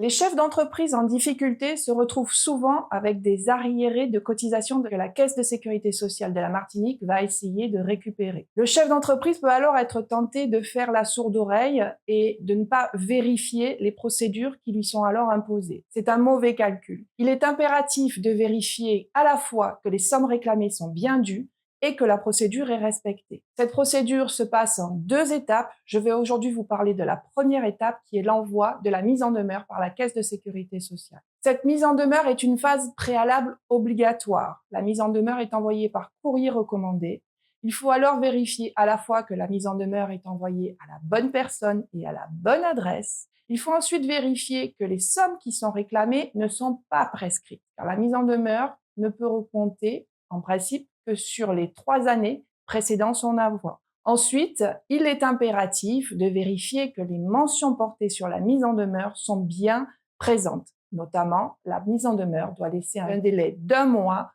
Les chefs d'entreprise en difficulté se retrouvent souvent avec des arriérés de cotisations que la Caisse de sécurité sociale de la Martinique va essayer de récupérer. Le chef d'entreprise peut alors être tenté de faire la sourde oreille et de ne pas vérifier les procédures qui lui sont alors imposées. C'est un mauvais calcul. Il est impératif de vérifier à la fois que les sommes réclamées sont bien dues et que la procédure est respectée. Cette procédure se passe en 2 étapes. Je vais aujourd'hui vous parler de la première étape qui est l'envoi de la mise en demeure par la Caisse de sécurité sociale. Cette mise en demeure est une phase préalable obligatoire. La mise en demeure est envoyée par courrier recommandé. Il faut alors vérifier à la fois que la mise en demeure est envoyée à la bonne personne et à la bonne adresse. Il faut ensuite vérifier que les sommes qui sont réclamées ne sont pas prescrites, car la mise en demeure ne peut recompter, en principe, que sur les 3 années précédant son envoi. Ensuite, il est impératif de vérifier que les mentions portées sur la mise en demeure sont bien présentes. Notamment, la mise en demeure doit laisser un délai d'1 mois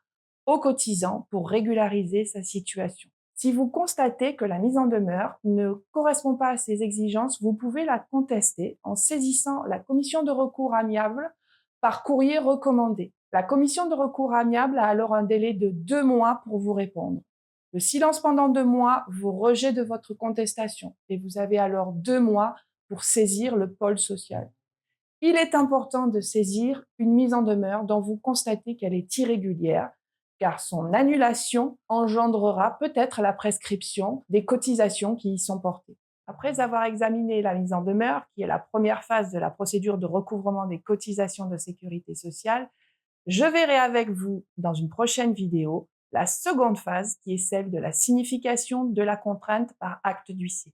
au cotisant pour régulariser sa situation. Si vous constatez que la mise en demeure ne correspond pas à ces exigences, vous pouvez la contester en saisissant la commission de recours amiable par courrier recommandé. La commission de recours amiable a alors un délai de 2 mois pour vous répondre. Le silence pendant 2 mois vaut rejet de votre contestation et vous avez alors 2 mois pour saisir le pôle social. Il est important de saisir une mise en demeure dont vous constatez qu'elle est irrégulière, car son annulation engendrera peut-être la prescription des cotisations qui y sont portées. Après avoir examiné la mise en demeure, qui est la première phase de la procédure de recouvrement des cotisations de sécurité sociale, je verrai avec vous dans une prochaine vidéo la seconde phase qui est celle de la signification de la contrainte par acte d'huissier.